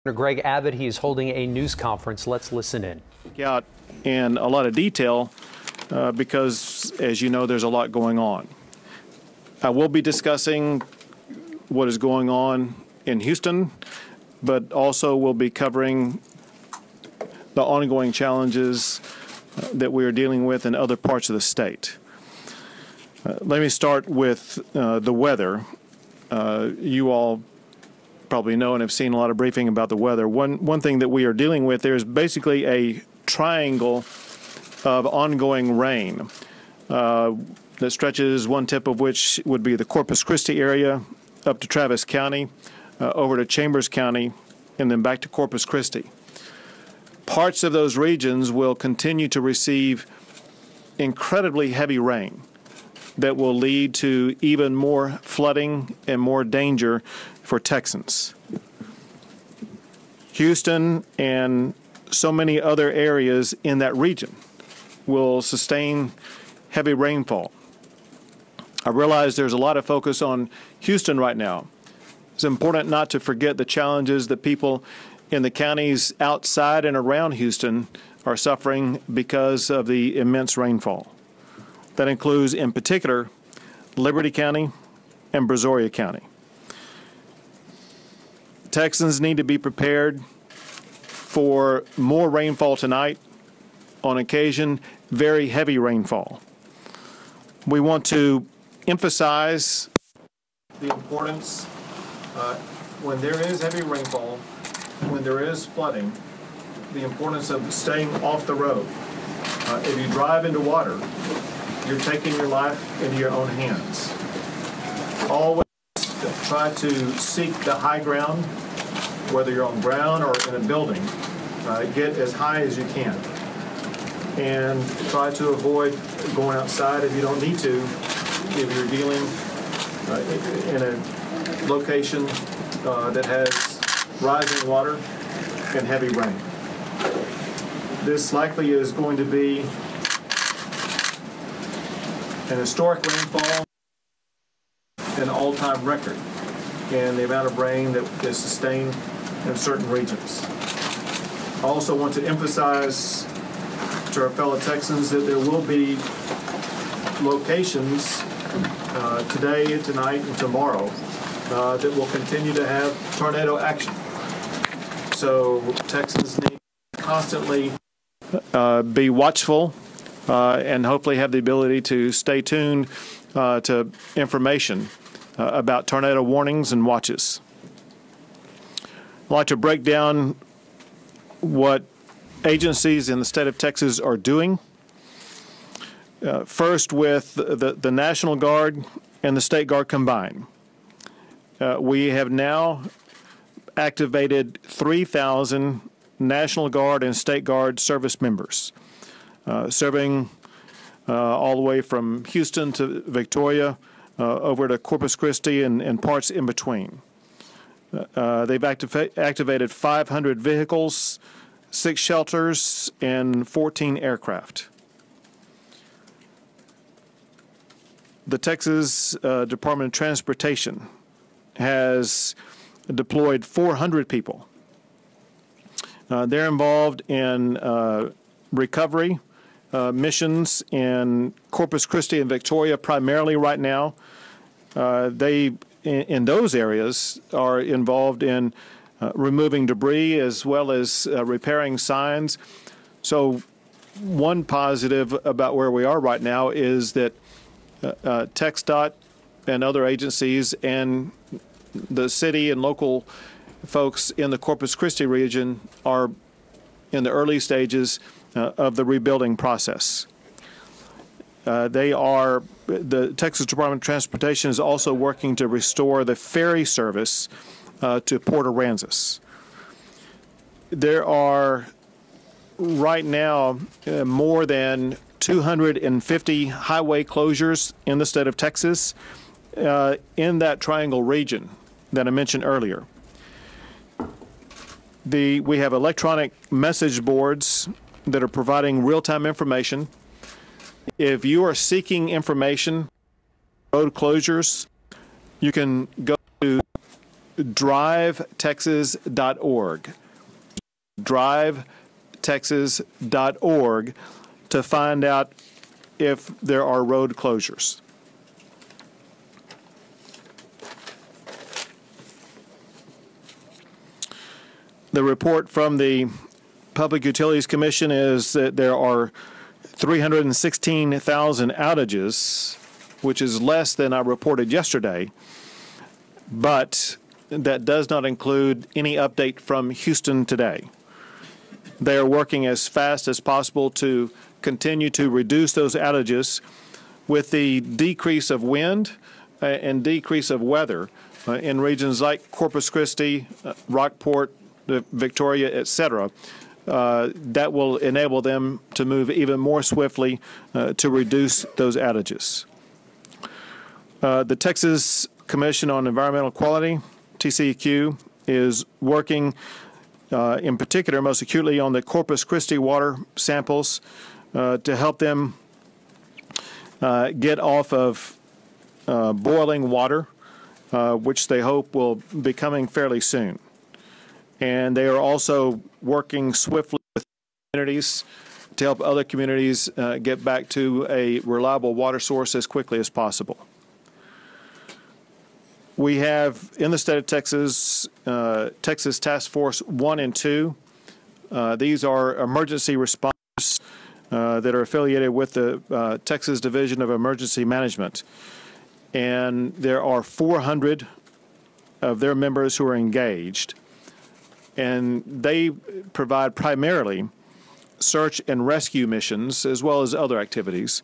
Greg Abbott, he is holding a news conference. Let's listen in. Out in a lot of detail because, as you know, there's a lot going on. I will be discussing what is going on in Houston, but also we'll be covering the ongoing challenges that we are dealing with in other parts of the state. Let me start with the weather. You all probably know and have seen a lot of briefing about the weather. One thing that we are dealing with, there's basically a triangle of ongoing rain that stretches, one tip of which would be the Corpus Christi area up to Travis County, over to Chambers County, and then back to Corpus Christi. Parts of those regions will continue to receive incredibly heavy rain that will lead to even more flooding and more danger for Texans. Houston and so many other areas in that region will sustain heavy rainfall. I realize there's a lot of focus on Houston right now. It's important not to forget the challenges that people in the counties outside and around Houston are suffering because of the immense rainfall. That includes, in particular, Liberty County and Brazoria County. Texans need to be prepared for more rainfall tonight, on occasion, very heavy rainfall. We want to emphasize the importance when there is heavy rainfall, when there is flooding, the importance of staying off the road. If you drive into water, you're taking your life into your own hands. Always try to seek the high ground, whether you're on ground or in a building. Get as high as you can. And try to avoid going outside if you don't need to, if you're dealing in a location that has rising water and heavy rain. This likely is going to be an historic rainfall, an all-time record in the amount of rain that is sustained in certain regions. I also want to emphasize to our fellow Texans that there will be locations today, tonight, and tomorrow that will continue to have tornado action. So Texans need to constantly be watchful and hopefully have the ability to stay tuned to information about tornado warnings and watches. I'd like to break down what agencies in the state of Texas are doing. First, with the National Guard and the State Guard combined. We have now activated 3,000 National Guard and State Guard service members, serving all the way from Houston to Victoria, over to Corpus Christi and parts in between. They've activated 500 vehicles, 6 shelters, and 14 aircraft. The Texas Department of Transportation has deployed 400 people. They're involved in recovery missions in Corpus Christi and Victoria primarily right now. They, in those areas, are involved in removing debris as well as repairing signs. So one positive about where we are right now is that TxDOT and other agencies and the city and local folks in the Corpus Christi region are in the early stages of the rebuilding process. The Texas Department of Transportation is also working to restore the ferry service to Port Aransas. There are right now more than 250 highway closures in the state of Texas in that triangle region that I mentioned earlier. We have electronic message boards that are providing real-time information. If you are seeking information, road closures, you can go to drivetexas.org. drivetexas.org to find out if there are road closures. The report from the Public Utilities Commission is that there are 316,000 outages, which is less than I reported yesterday, but that does not include any update from Houston today. They are working as fast as possible to continue to reduce those outages with the decrease of wind and decrease of weather in regions like Corpus Christi, Rockport, Victoria, etc. That will enable them to move even more swiftly to reduce those outages. The Texas Commission on Environmental Quality, TCEQ, is working in particular most acutely on the Corpus Christi water samples to help them get off of boiling water, which they hope will be coming fairly soon. And they are also working swiftly with communities to help other communities get back to a reliable water source as quickly as possible. We have in the state of Texas, Texas Task Force 1 and 2. These are emergency responders that are affiliated with the Texas Division of Emergency Management. And there are 400 of their members who are engaged. And they provide primarily search and rescue missions as well as other activities.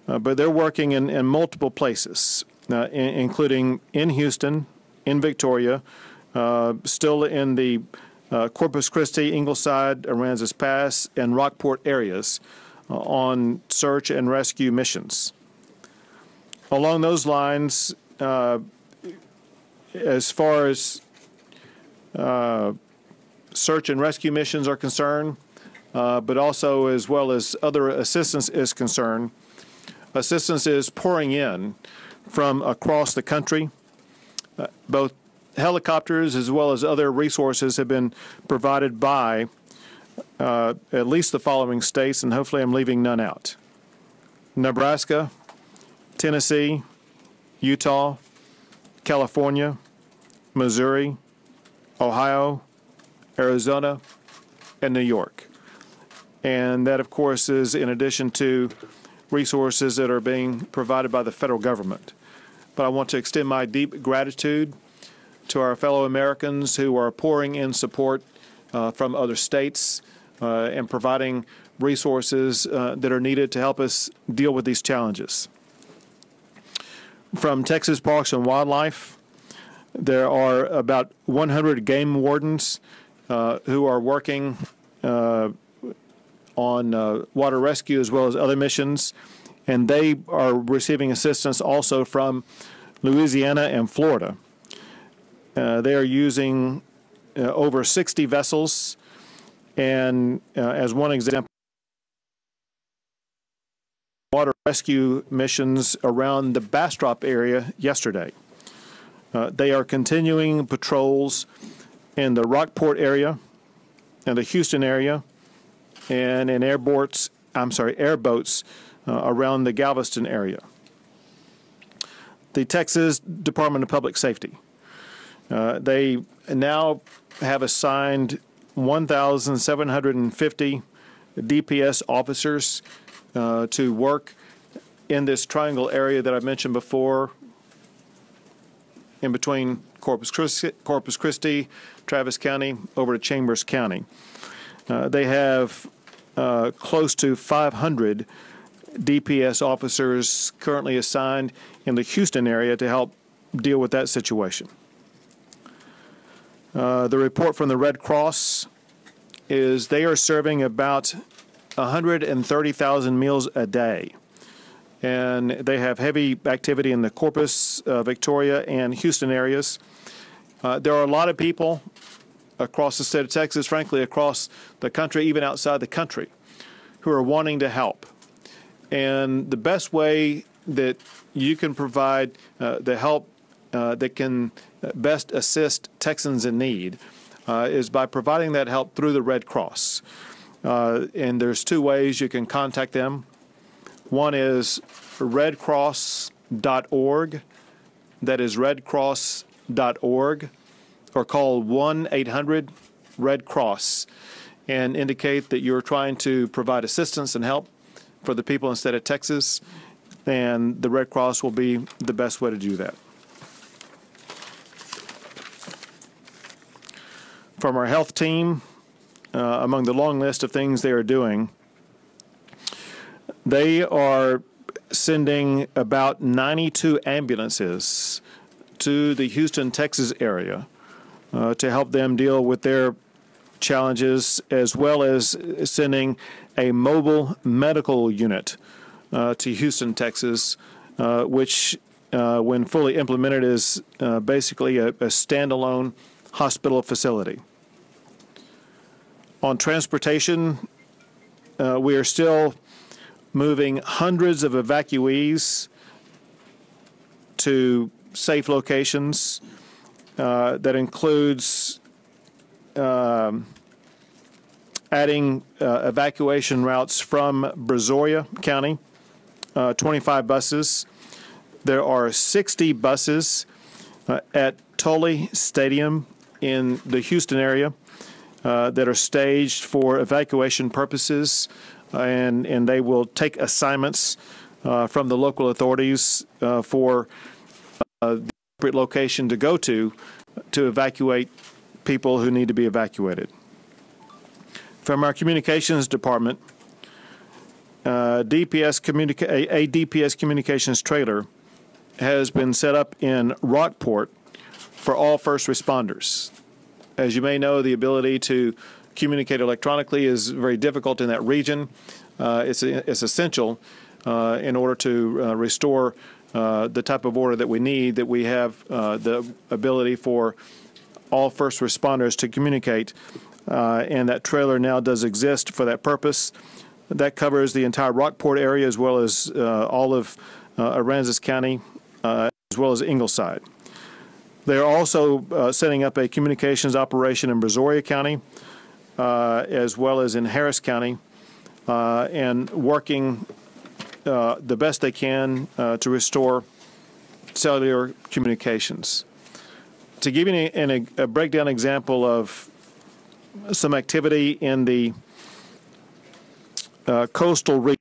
But they're working in multiple places, including in Houston, in Victoria, still in the Corpus Christi, Ingleside, Aransas Pass, and Rockport areas on search and rescue missions. Along those lines, as far as search and rescue missions are concerned, but also as well as other assistance is concerned, assistance is pouring in from across the country. Both helicopters as well as other resources have been provided by at least the following states, and hopefully I'm leaving none out: Nebraska, Tennessee, Utah, California, Missouri, Ohio, Arizona, and New York. And that, of course, is in addition to resources that are being provided by the federal government. But I want to extend my deep gratitude to our fellow Americans who are pouring in support from other states and providing resources that are needed to help us deal with these challenges. From Texas Parks and Wildlife, there are about 100 game wardens who are working on water rescue as well as other missions, and they are receiving assistance also from Louisiana and Florida. They are using over 60 vessels, and as one example, water rescue missions around the Bastrop area yesterday. They are continuing patrols in the Rockport area and the Houston area, and in airboats around the Galveston area. The Texas Department of Public Safety, they now have assigned 1,750 DPS officers to work in this triangle area that I mentioned before, in between Corpus Christi, Travis County, over to Chambers County. They have close to 500 DPS officers currently assigned in the Houston area to help deal with that situation. The report from the Red Cross is they are serving about 130,000 meals a day. And they have heavy activity in the Corpus, Victoria, and Houston areas. There are a lot of people across the state of Texas, frankly, across the country, even outside the country, who are wanting to help. And the best way that you can provide the help that can best assist Texans in need is by providing that help through the Red Cross. And there's two ways you can contact them. One is redcross.org. That is redcross.org, or call 1-800-RED-CROSS and indicate that you're trying to provide assistance and help for the people in the state of Texas, and the Red Cross will be the best way to do that. From our health team, among the long list of things they are doing, they are sending about 92 ambulances to the Houston, Texas area to help them deal with their challenges, as well as sending a mobile medical unit to Houston, Texas, which, when fully implemented, is basically a standalone hospital facility. On transportation, we are still moving hundreds of evacuees to safe locations. That includes adding evacuation routes from Brazoria County, 25 buses. There are 60 buses at Tully Stadium in the Houston area that are staged for evacuation purposes, and they will take assignments from the local authorities for the appropriate location to go to evacuate people who need to be evacuated. From our communications department, a DPS communications trailer has been set up in Rockport for all first responders. As you may know, the ability to communicate electronically is very difficult in that region. It's essential in order to restore the type of order that we need, that we have the ability for all first responders to communicate, and that trailer now does exist for that purpose. That covers the entire Rockport area, as well as all of Aransas County, as well as Ingleside. They're also setting up a communications operation in Brazoria County, as well as in Harris County, and working the best they can to restore cellular communications. To give you a breakdown example of some activity in the coastal region.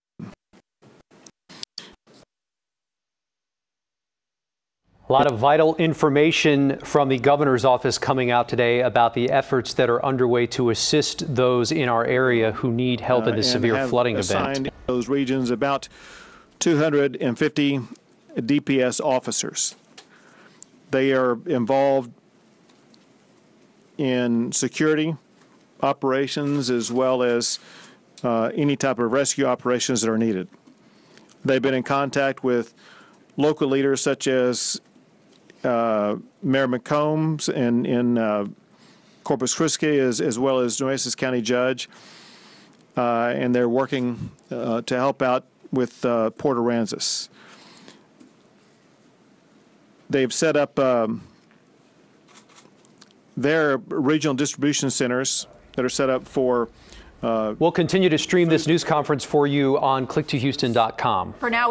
A lot of vital information from the governor's office coming out today about the efforts that are underway to assist those in our area who need help in this severe flooding event. Those regions about 250 DPS officers. They are involved in security operations, as well as any type of rescue operations that are needed. They've been in contact with local leaders such as Mayor McCombs in Corpus Christi, as well as Nueces County Judge, and they're working to help out with Port Aransas. They've set up their regional distribution centers that are set up for. We'll continue to stream this news conference for you on click2houston.com. For now,